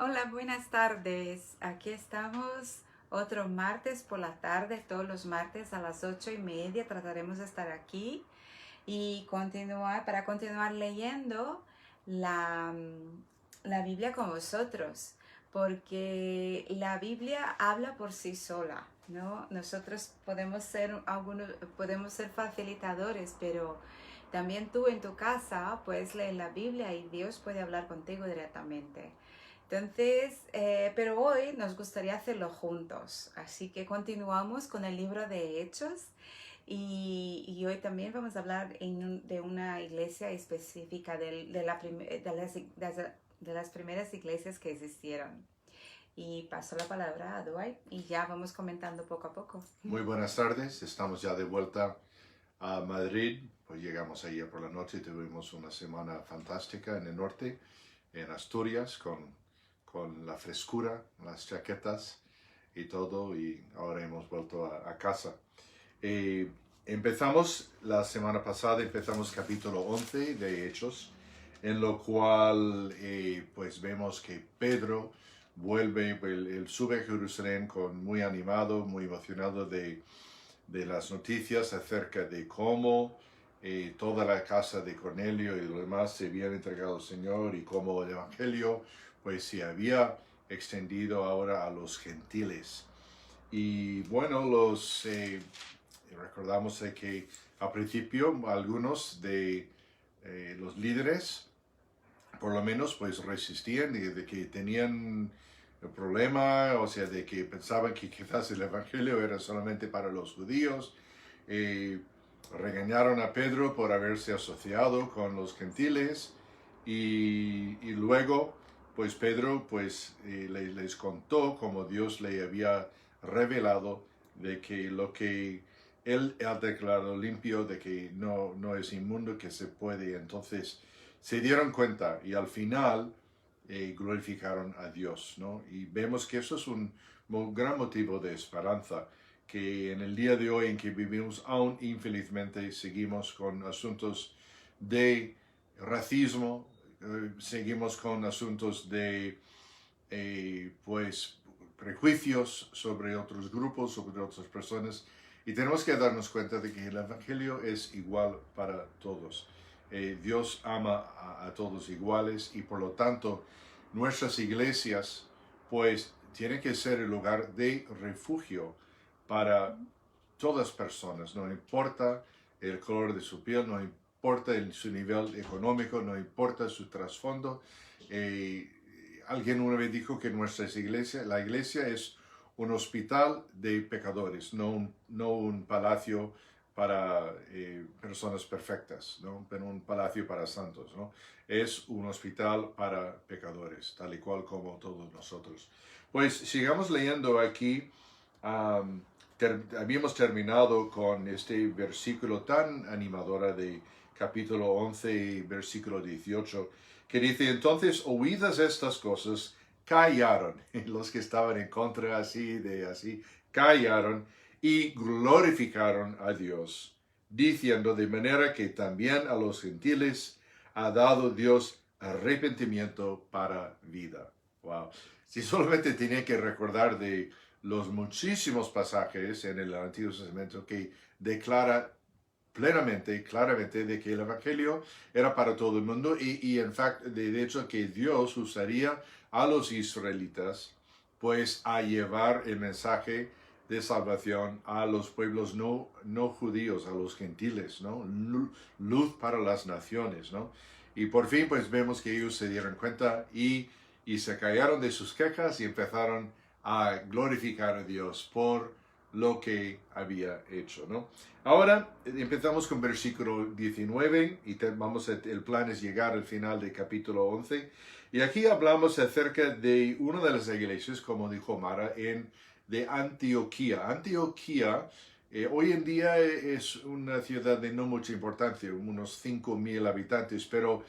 Hola, buenas tardes. Aquí estamos otro martes por la tarde, todos los martes a las 8:30 trataremos de estar aquí y para continuar leyendo la, la Biblia con vosotros, porque la Biblia habla por sí sola, ¿no? Nosotros podemos ser facilitadores, pero también tú en tu casa puedes leer la Biblia y Dios puede hablar contigo directamente. Entonces, pero hoy nos gustaría hacerlo juntos, así que continuamos con el libro de Hechos y hoy también vamos a hablar de una iglesia específica, de las primeras iglesias que existieron. Y paso la palabra a Dwight y ya vamos comentando poco a poco. Muy buenas tardes, estamos ya de vuelta a Madrid, pues llegamos ayer por la noche y tuvimos una semana fantástica en el norte, en Asturias, con la frescura, las chaquetas y todo, y ahora hemos vuelto a casa. Eh, Empezamos la semana pasada, empezamos capítulo 11 de Hechos, en lo cual pues vemos que Pedro vuelve, él sube a Jerusalén muy animado, muy emocionado de las noticias acerca de cómo toda la casa de Cornelio y los demás se habían entregado al Señor y cómo el Evangelio pues se había extendido ahora a los gentiles. Y bueno, recordamos que al principio algunos de los líderes por lo menos pues resistían y de que tenían el problema, o sea, de que pensaban que quizás el Evangelio era solamente para los judíos. Eh, Regañaron a Pedro por haberse asociado con los gentiles y luego pues Pedro pues les contó como Dios le había revelado de que lo que él ha declarado limpio, de que no es inmundo, que se puede. Entonces se dieron cuenta y al final glorificaron a Dios, ¿no? Y vemos que eso es un gran motivo de esperanza, que en el día de hoy en que vivimos aún infelizmente seguimos con asuntos de racismo, seguimos con asuntos de pues prejuicios sobre otros grupos, sobre otras personas, y tenemos que darnos cuenta de que el Evangelio es igual para todos. Dios ama a todos iguales y por lo tanto nuestras iglesias pues tienen que ser el lugar de refugio para todas personas, no importa el color de su piel, no importa su nivel económico, no importa su trasfondo. Eh, Alguien una vez dijo que la iglesia es un hospital de pecadores, no un palacio para personas perfectas, ¿no? Pero un palacio para santos, ¿no? Es un hospital para pecadores, tal y cual como todos nosotros. Pues sigamos leyendo aquí. Um, Habíamos terminado con este versículo tan animador de capítulo 11, versículo 18, que dice: entonces, oídas estas cosas, callaron. Los que estaban en contra así, callaron y glorificaron a Dios, diciendo: de manera que también a los gentiles ha dado Dios arrepentimiento para vida. Wow. Si solamente tenía que recordar de los muchísimos pasajes en el Antiguo Testamento que declara plenamente, claramente, de que el Evangelio era para todo el mundo y en fact, de hecho, que Dios usaría a los israelitas pues a llevar el mensaje de salvación a los pueblos no judíos, a los gentiles, ¿no? Luz para las naciones, ¿no? Y por fin pues vemos que ellos se dieron cuenta y se callaron de sus quejas y empezaron a glorificar a Dios por lo que había hecho, ¿no? Ahora empezamos con versículo 19 y el plan es llegar al final del capítulo 11. Y aquí hablamos acerca de una de las iglesias, como dijo Mara, de Antioquía. Antioquía hoy en día es una ciudad de no mucha importancia, unos 5,000 habitantes, pero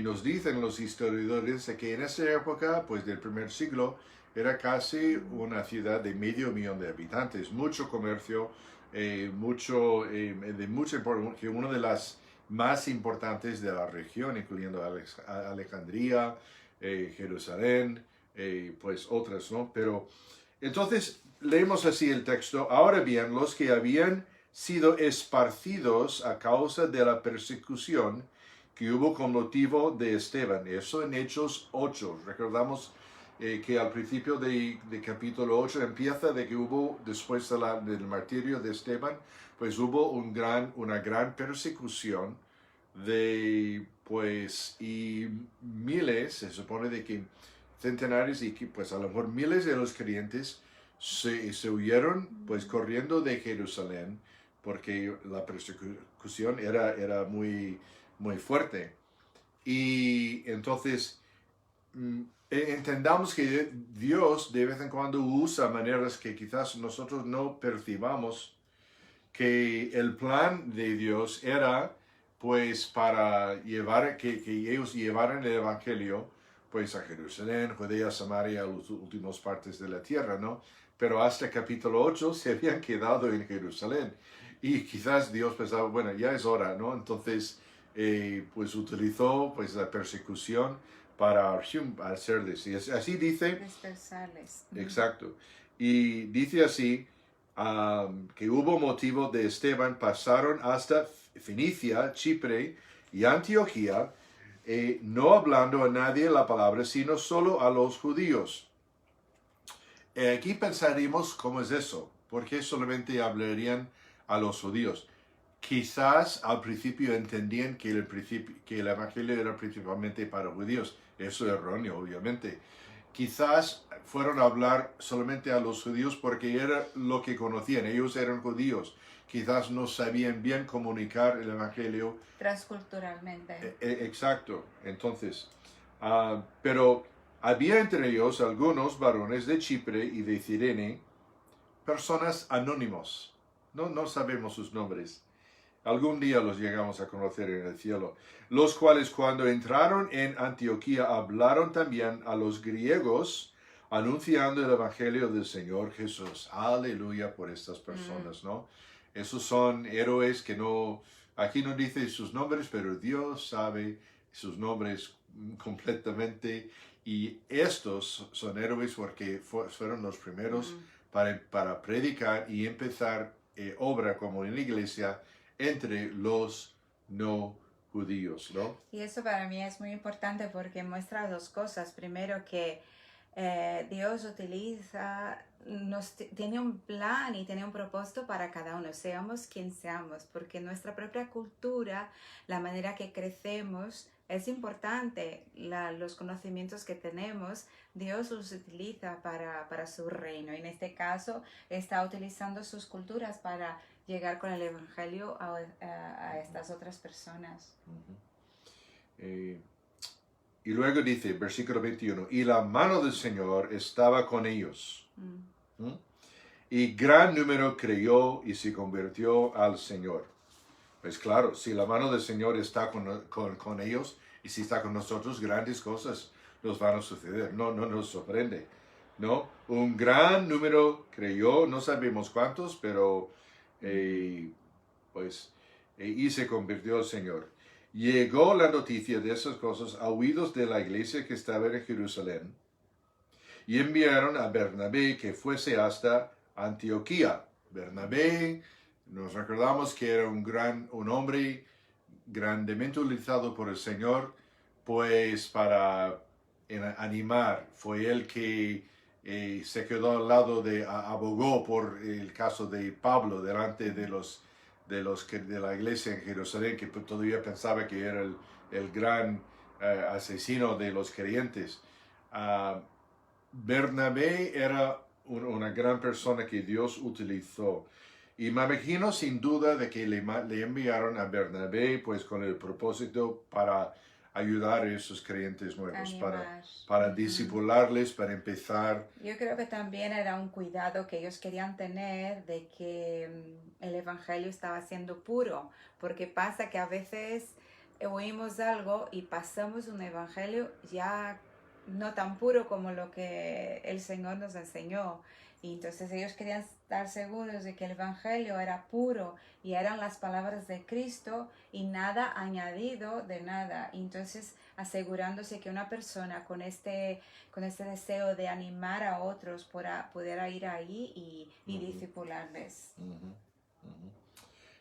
nos dicen los historiadores que en esa época, pues del primer siglo, era casi una ciudad de 500,000 de habitantes, mucho comercio, de mucha importancia, una de las más importantes de la región, incluyendo Alejandría, Jerusalén, pues otras, ¿no? Pero entonces leemos así el texto. Ahora bien, los que habían sido esparcidos a causa de la persecución que hubo con motivo de Esteban. Eso en Hechos 8. Recordamos que al principio de capítulo 8 empieza de que hubo, después del martirio de Esteban, pues hubo una gran persecución y miles, se supone de que centenares y que pues a lo mejor miles de los creyentes se huyeron pues corriendo de Jerusalén porque la persecución era muy, muy fuerte. Y entonces entendamos que Dios de vez en cuando usa maneras que quizás nosotros no percibamos, que el plan de Dios era pues para que ellos llevaran el Evangelio pues a Jerusalén, Judea, Samaria, a las últimas partes de la tierra, ¿no? Pero hasta capítulo 8 se habían quedado en Jerusalén. Y quizás Dios pensaba, bueno, ya es hora, ¿no? Entonces, pues utilizó pues la persecución para hacerles. Y así dice. Dispersarles. Exacto. Y dice así, que hubo motivo de Esteban, pasaron hasta Fenicia, Chipre y Antioquía, no hablando a nadie la palabra, sino solo a los judíos. Aquí pensaríamos, ¿cómo es eso? ¿Por qué solamente hablarían a los judíos? Quizás al principio entendían que el evangelio era principalmente para judíos. Eso es erróneo, obviamente. Quizás fueron a hablar solamente a los judíos porque era lo que conocían. Ellos eran judíos. Quizás no sabían bien comunicar el evangelio. Transculturalmente. Exacto. Entonces, pero había entre ellos algunos varones de Chipre y de Cirene, personas anónimos. No sabemos sus nombres. Algún día los llegamos a conocer en el cielo. Los cuales cuando entraron en Antioquía hablaron también a los griegos, anunciando el evangelio del Señor Jesús. Aleluya por estas personas, ¿no? Esos son héroes que aquí no dice sus nombres, pero Dios sabe sus nombres completamente. Y estos son héroes porque fueron los primeros para predicar y empezar obra como en la iglesia entre los no judíos, ¿no? Y eso para mí es muy importante porque muestra dos cosas. Primero que Dios tiene un plan y tiene un propósito para cada uno, seamos quien seamos, porque nuestra propia cultura, la manera que crecemos, es importante. Los conocimientos que tenemos, Dios los utiliza para su reino. En este caso, está utilizando sus culturas para llegar con el evangelio a estas otras personas. Y luego dice, versículo 21, y la mano del Señor estaba con ellos. Y gran número creyó y se convirtió al Señor. Pues claro, si la mano del Señor está con ellos y si está con nosotros, grandes cosas nos van a suceder. No nos sorprende, ¿no? Un gran número creyó, no sabemos cuántos, pero y se convirtió al Señor. Llegó la noticia de esas cosas a oídos de la iglesia que estaba en Jerusalén y enviaron a Bernabé que fuese hasta Antioquía. Bernabé, nos recordamos que era un hombre grandemente utilizado por el Señor, pues para animar. Fue él que se quedó al lado abogó por el caso de Pablo delante de la iglesia en Jerusalén, que todavía pensaba que era el gran asesino de los creyentes. Bernabé era una gran persona que Dios utilizó. Y me imagino sin duda de que le enviaron a Bernabé pues con el propósito para ayudar a esos creyentes nuevos, para discipularles, para empezar. Yo creo que también era un cuidado que ellos querían tener de que el evangelio estaba siendo puro, porque pasa que a veces oímos algo y pasamos un evangelio ya no tan puro como lo que el Señor nos enseñó. Y entonces ellos querían estar seguros de que el Evangelio era puro y eran las palabras de Cristo y nada añadido de nada. Y entonces asegurándose que una persona con este deseo de animar a otros pudiera ir ahí y discipularles.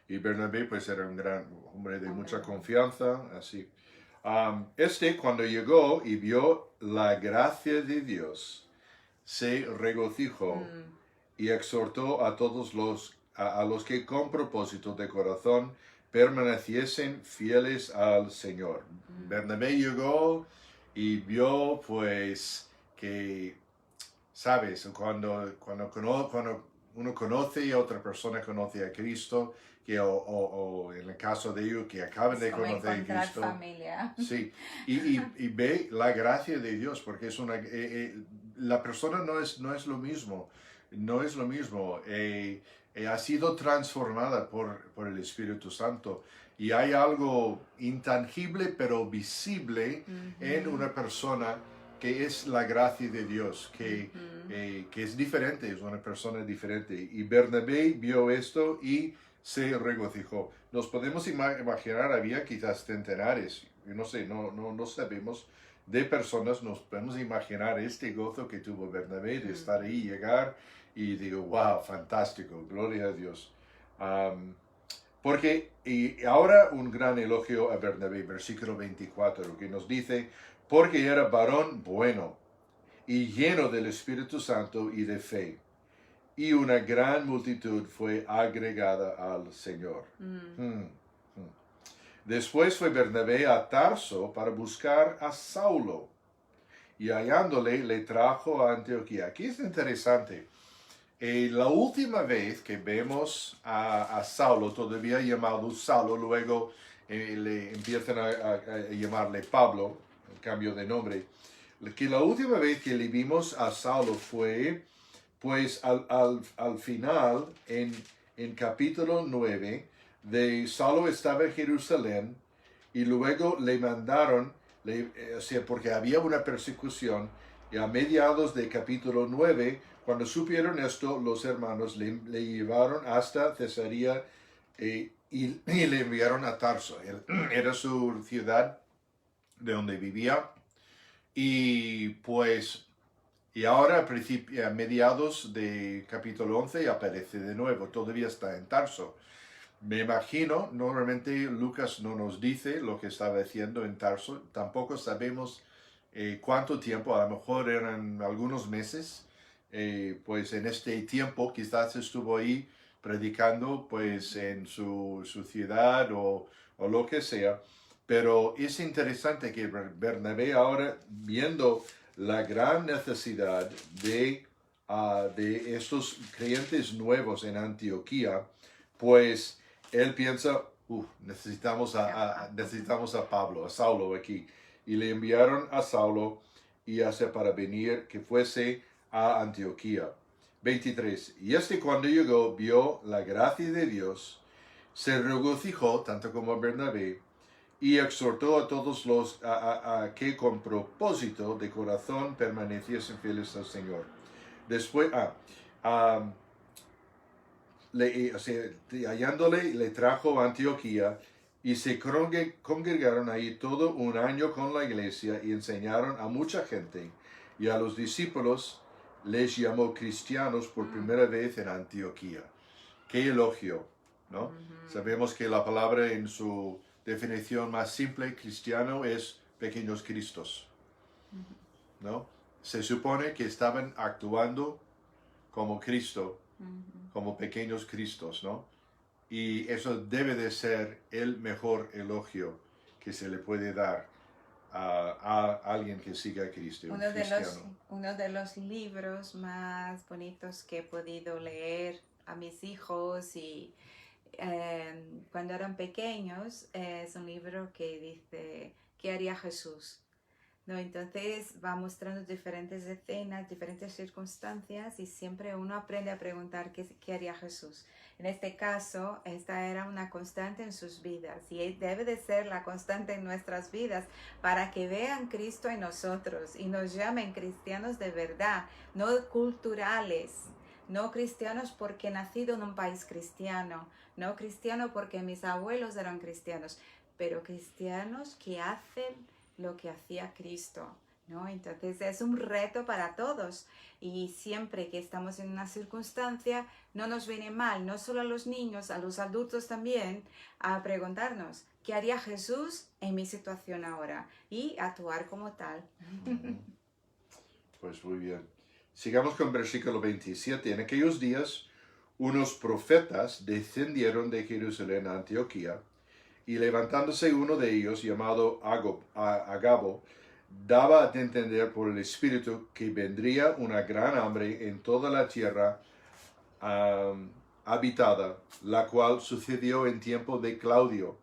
Y Bernabé pues era un gran hombre de mucha Hombre. confianza, así. Cuando llegó y vio la gracia de Dios, se regocijó y exhortó a todos a los que con propósito de corazón permaneciesen fieles al Señor. Bernabé llegó y vio pues que, sabes, cuando uno conoce y otra persona conoce a Cristo, o en el caso de ellos que acaban Es de como conocer a encontrar Cristo, familia. sí, y ve la gracia de Dios, porque la persona no es lo mismo, no es lo mismo, ha sido transformada por el Espíritu Santo y hay algo intangible pero visible en una persona que es la gracia de Dios, que es diferente, es una persona diferente. Y Bernabé vio esto y se regocijó. Nos podemos imaginar, había quizás centenares, no sé, no sabemos, de personas, nos podemos imaginar este gozo que tuvo Bernabé de estar ahí, llegar y digo, wow, fantástico, gloria a Dios. Y ahora un gran elogio a Bernabé, versículo 24, que nos dice, porque era varón bueno y lleno del Espíritu Santo y de fe, y una gran multitud fue agregada al Señor. Después fue Bernabé a Tarso para buscar a Saulo, y hallándole le trajo a Antioquía. Aquí es interesante. La última vez que vemos a Saulo, todavía llamado Saulo, luego le empiezan a llamarle Pablo, el cambio de nombre, que la última vez que le vimos a Saulo fue pues al final, en capítulo 9, de Saulo estaba en Jerusalén y luego le mandaron, porque había una persecución, y a mediados de capítulo 9, cuando supieron esto, los hermanos le llevaron hasta Cesarea y le enviaron a Tarso. Era su ciudad de donde vivía. Y pues y ahora, a mediados de capítulo 11, aparece de nuevo, todavía está en Tarso. Me imagino, normalmente Lucas no nos dice lo que estaba haciendo en Tarso, tampoco sabemos cuánto tiempo, a lo mejor eran algunos meses, pues en este tiempo quizás estuvo ahí predicando pues en su ciudad o lo que sea, pero es interesante que Bernabé ahora viendo la gran necesidad de estos creyentes nuevos en Antioquía, pues él piensa, necesitamos a Pablo, a Saulo aquí. Y le enviaron a Saulo y hace para venir que fuese a Antioquía. 23. Y cuando llegó vio la gracia de Dios, se regocijó tanto como Bernabé y exhortó a todos los a que con propósito de corazón permaneciesen fieles al Señor. Después, hallándole, le trajo a Antioquía y se congregaron ahí todo un año con la iglesia y enseñaron a mucha gente, y a los discípulos les llamó cristianos por primera vez en Antioquía. Qué elogio, ¿no? Sabemos que la palabra en su definición más simple, cristiano, es pequeños cristos, ¿no? Se supone que estaban actuando como Cristo, como pequeños cristos, ¿no? Y eso debe de ser el mejor elogio que se le puede dar a alguien que siga a Cristo, un cristiano. Uno de los libros más bonitos que he podido leer a mis hijos y cuando eran pequeños es un libro que dice ¿qué haría Jesús? ¿no? Entonces va mostrando diferentes escenas, diferentes circunstancias y siempre uno aprende a preguntar qué haría Jesús. En este caso, esta era una constante en sus vidas y debe de ser la constante en nuestras vidas para que vean Cristo en nosotros y nos llamen cristianos de verdad, no culturales, no cristianos porque he nacido en un país cristiano, no cristiano porque mis abuelos eran cristianos, pero cristianos que hacen lo que hacía Cristo, ¿no? Entonces es un reto para todos y siempre que estamos en una circunstancia no nos viene mal, no solo a los niños, a los adultos también, a preguntarnos ¿qué haría Jesús en mi situación ahora? Y actuar como tal. Pues muy bien. Sigamos con versículo 27. En aquellos días unos profetas descendieron de Jerusalén a Antioquía, y levantándose uno de ellos, llamado Agabo, daba a entender por el Espíritu que vendría una gran hambre en toda la tierra habitada, la cual sucedió en tiempo de Claudio.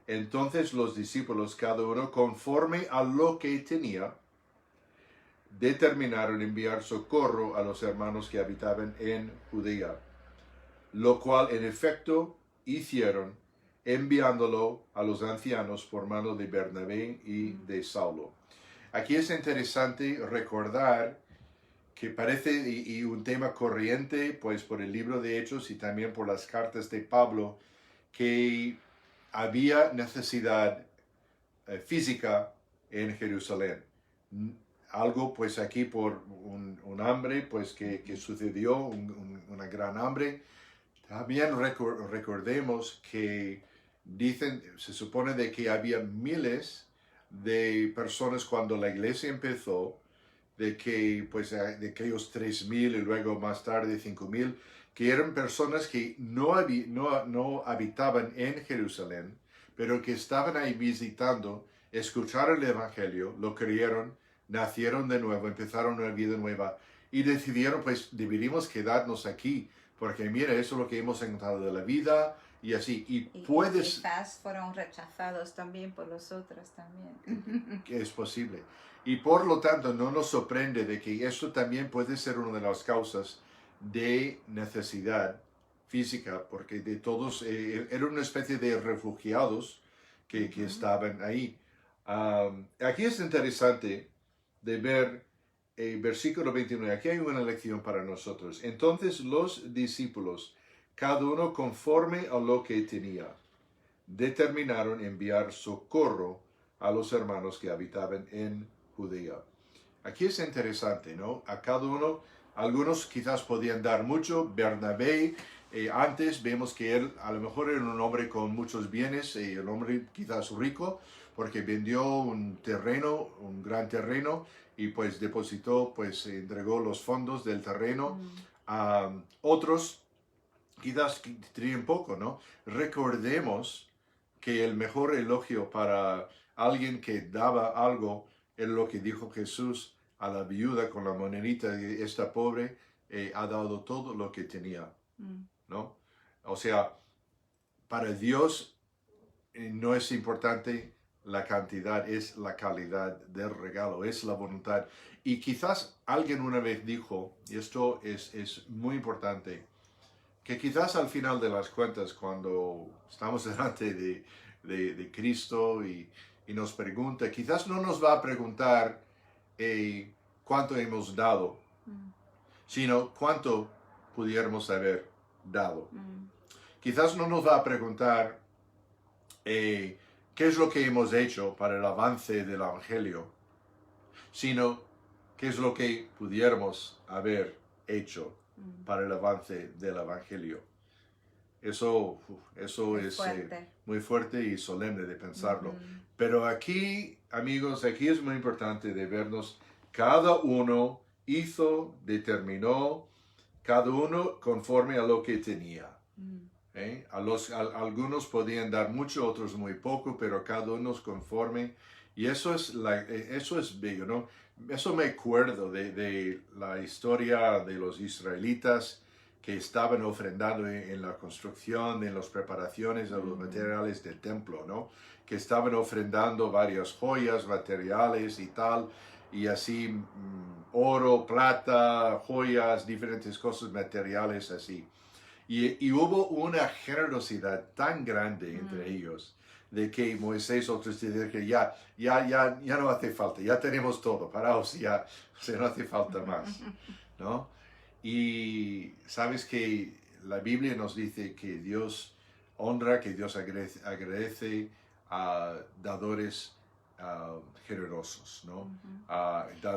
Entonces los discípulos, cada uno conforme a lo que tenía, determinaron enviar socorro a los hermanos que habitaban en Judea, lo cual en efecto hicieron, enviándolo a los ancianos por mano de Bernabé y de Saulo. Aquí es interesante recordar que parece, y un tema corriente, pues por el libro de Hechos y también por las cartas de Pablo, que había necesidad física en Jerusalén. Algo pues aquí por un hambre pues que sucedió, una gran hambre. También recordemos que dicen, se supone de que había miles de personas cuando la iglesia empezó, de que pues de aquellos 3,000 y luego más tarde 5,000, que eran personas que no habitaban en Jerusalén, pero que estaban ahí visitando, escucharon el Evangelio, lo creyeron, nacieron de nuevo, empezaron una vida nueva y decidieron pues deberíamos quedarnos aquí, porque mira, eso es lo que hemos encontrado de la vida y así. Y puedes... quizás fueron rechazados también por los otros también. Es posible. Y por lo tanto no nos sorprende de que esto también puede ser una de las causas de necesidad física, porque de todos era una especie de refugiados que estaban ahí. Aquí es interesante de ver el versículo 29. Aquí hay una lección para nosotros. Entonces los discípulos, cada uno conforme a lo que tenía, determinaron enviar socorro a los hermanos que habitaban en Judea. Aquí es interesante, ¿no? A cada uno, algunos quizás podían dar mucho. Bernabé, antes vemos que él a lo mejor era un hombre con muchos bienes, el hombre quizás rico, porque vendió un terreno, un gran terreno, y pues depositó, pues entregó los fondos del terreno a otros, quizás tenían poco, ¿no? Recordemos que el mejor elogio para alguien que daba algo es lo que dijo Jesús a la viuda con la monedita, de esta pobre ha dado todo lo que tenía, ¿no? O sea, para Dios no es importante la cantidad, es la calidad del regalo, es la voluntad. Y quizás alguien una vez dijo, y esto es muy importante, que quizás al final de las cuentas, cuando estamos delante de Cristo y nos pregunta, quizás no nos va a preguntar cuánto hemos dado, sino cuánto pudiéramos haber dado. Quizás no nos va a preguntar qué es lo que hemos hecho para el avance del Evangelio, sino qué es lo que pudiéramos haber hecho para el avance del Evangelio. Eso es muy fuerte y solemne de pensarlo. Pero aquí, amigos, aquí es muy importante de vernos, cada uno hizo, determinó, cada uno conforme a lo que tenía. Algunos podían dar mucho, otros muy poco, pero cada uno conforme. Y eso es bello, ¿no? Eso me acuerdo de la historia de los israelitas que estaban ofrendando en la construcción, en las preparaciones de los materiales del templo, ¿no? Que estaban ofrendando varias joyas, materiales y tal, y así oro, plata, joyas, diferentes cosas materiales así. Y hubo una generosidad tan grande entre ellos de que Moisés otros decían que ya no hace falta, ya tenemos todo, paraos ya, o sea, no hace falta más, ¿no? Y sabes que la Biblia nos dice que Dios honra, que Dios agradece a dadores generosos, ¿no?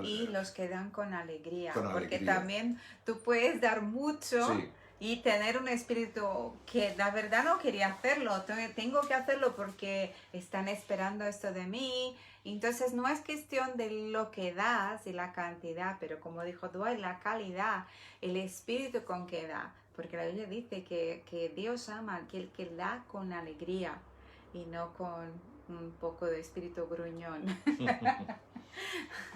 Y los que dan con alegría, Con porque alegría. también tú puedes dar mucho Sí. y tener un espíritu que la verdad no quería hacerlo, tengo que hacerlo porque están esperando esto de mí. Entonces no es cuestión de lo que das y la cantidad, pero como dijo Dwight, la calidad, el espíritu con que da, porque la Biblia dice que Dios ama al que da con alegría y no con un poco de espíritu gruñón.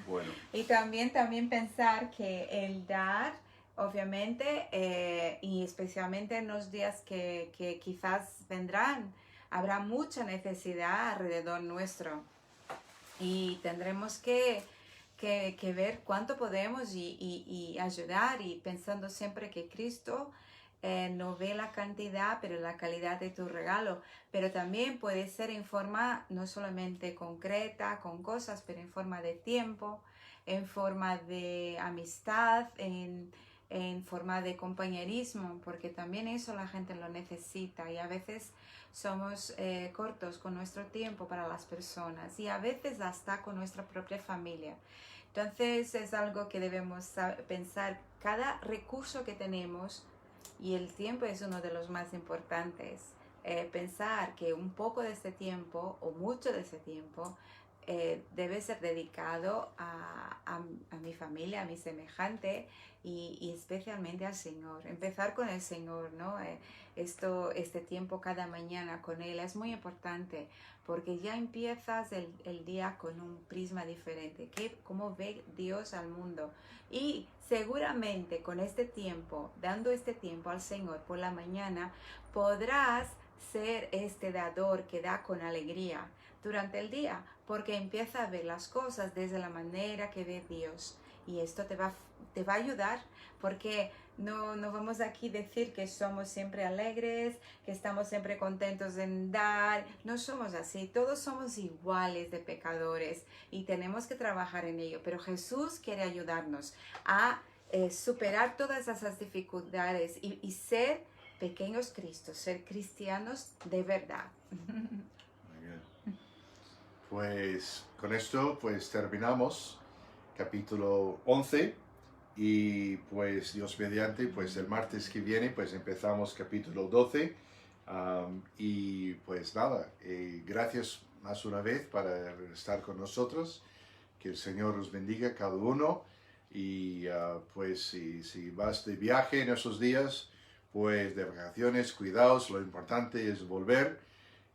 Bueno. Y también pensar que el dar, obviamente, y especialmente en los días que quizás vendrán, habrá mucha necesidad alrededor nuestro. Y tendremos que ver cuánto podemos y ayudar, y pensando siempre que Cristo no ve la cantidad, pero la calidad de tu regalo. Pero también puede ser en forma no solamente concreta, con cosas, pero en forma de tiempo, en forma de amistad, en forma de compañerismo, porque también eso la gente lo necesita, y a veces somos cortos con nuestro tiempo para las personas, y a veces hasta con nuestra propia familia. Entonces es algo que debemos pensar, cada recurso que tenemos, y el tiempo es uno de los más importantes. Pensar que un poco de este tiempo o mucho de ese tiempo debe ser dedicado a mi familia, a mi semejante, y especialmente al Señor. Empezar con el Señor, ¿no? Este tiempo cada mañana con Él es muy importante, porque ya empiezas el día con un prisma diferente, cómo ve Dios al mundo. Y seguramente con este tiempo, dando este tiempo al Señor por la mañana, podrás ser este dador que da con alegría durante el día, porque empieza a ver las cosas desde la manera que ve Dios. Y esto te va a ayudar, porque no vamos aquí a decir que somos siempre alegres, que estamos siempre contentos en dar. No somos así, todos somos iguales de pecadores y tenemos que trabajar en ello. Pero Jesús quiere ayudarnos a superar todas esas dificultades y ser pequeños Cristos, ser cristianos de verdad. Muy bien. Pues con esto pues terminamos capítulo 11, y pues Dios mediante pues el martes que viene pues empezamos capítulo 12. Y pues nada, gracias más una vez para estar con nosotros, que el Señor os bendiga cada uno, y pues si vas de viaje en esos días, pues de vacaciones, cuidaos, lo importante es volver.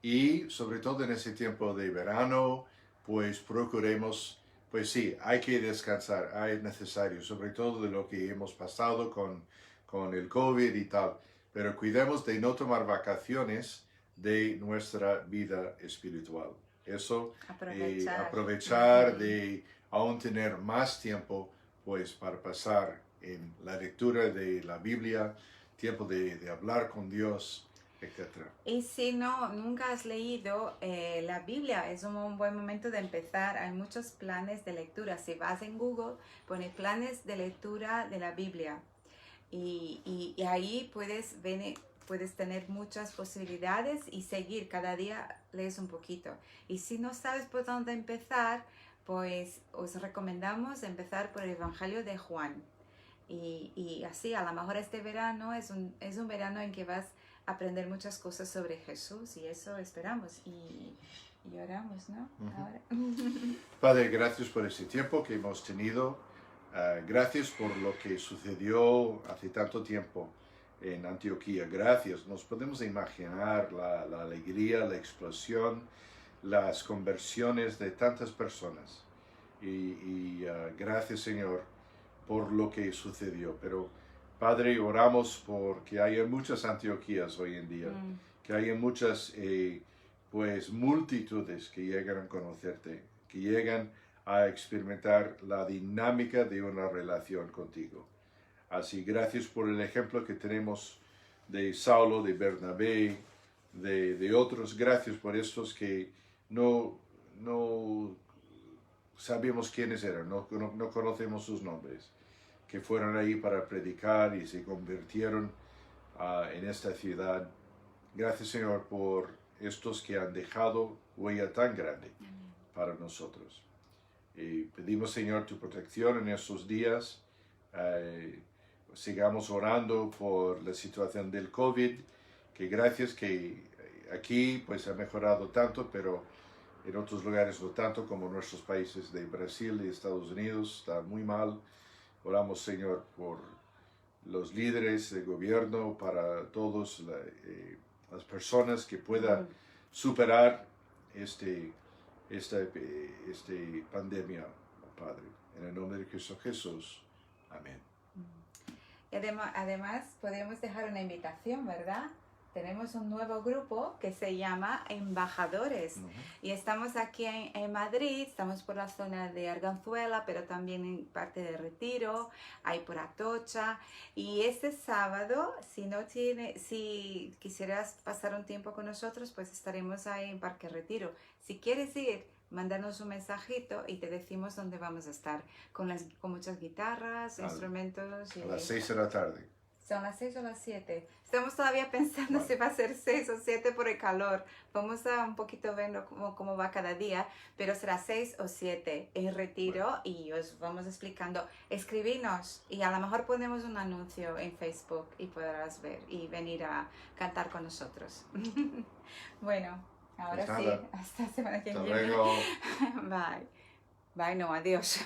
Y sobre todo en ese tiempo de verano, pues procuremos, pues sí, hay que descansar, es necesario, sobre todo de lo que hemos pasado con el COVID y tal. Pero cuidemos de no tomar vacaciones de nuestra vida espiritual. Eso, aprovechar de aún tener más tiempo, pues para pasar en la lectura de la Biblia, tiempo de hablar con Dios, etc. Y si nunca has leído la Biblia, es un buen momento de empezar. Hay muchos planes de lectura. Si vas en Google, pone planes de lectura de la Biblia. Y ahí puedes tener muchas posibilidades y seguir. Cada día lees un poquito. Y si no sabes por dónde empezar, pues os recomendamos empezar por el Evangelio de Juan. Y así, a lo mejor este verano es un verano en que vas a aprender muchas cosas sobre Jesús, y eso esperamos y oramos, ¿no? Ahora. Padre, gracias por este tiempo que hemos tenido. Gracias por lo que sucedió hace tanto tiempo en Antioquía. Gracias. Nos podemos imaginar la alegría, la explosión, las conversiones de tantas personas. Y gracias, Señor, por lo que sucedió. Pero Padre, oramos por que haya muchas Antioquías hoy en día, Mm. que haya muchas pues multitudes que llegan a conocerte, que llegan a experimentar la dinámica de una relación contigo. Así, gracias por el ejemplo que tenemos de Saulo, de Bernabé, de otros. Gracias por estos que no sabemos quiénes eran, no conocemos sus nombres, que fueron ahí para predicar y se convirtieron en esta ciudad. Gracias, Señor, por estos que han dejado huella tan grande para nosotros. Y pedimos, Señor, tu protección en estos días. Sigamos orando por la situación del COVID, que gracias que aquí pues ha mejorado tanto, pero en otros lugares no tanto, como nuestros países de Brasil y Estados Unidos, está muy mal. Oramos, Señor, por los líderes de gobierno, para todas las personas que puedan superar esta pandemia, Padre. En el nombre de Cristo Jesús. Amén. Y además podemos dejar una invitación, ¿verdad? Tenemos un nuevo grupo que se llama Embajadores. Y estamos aquí en Madrid, estamos por la zona de Arganzuela, pero también en parte de Retiro, hay por Atocha. Y este sábado, si quisieras pasar un tiempo con nosotros, pues estaremos ahí en Parque Retiro. Si quieres ir, mándanos un mensajito y te decimos dónde vamos a estar, con muchas guitarras, instrumentos. A las 6 de la tarde. Son las 6 o las 7. Estamos todavía pensando si va a ser 6 o 7 por el calor. Vamos a un poquito ver cómo va cada día, pero será 6 o 7 en Retiro y os vamos explicando. Escribinos y a lo mejor ponemos un anuncio en Facebook y podrás ver y venir a cantar con nosotros. Bueno, ahora Pues sí, nada. hasta la semana que Hasta viene. luego. Bye. Bye, no, adiós.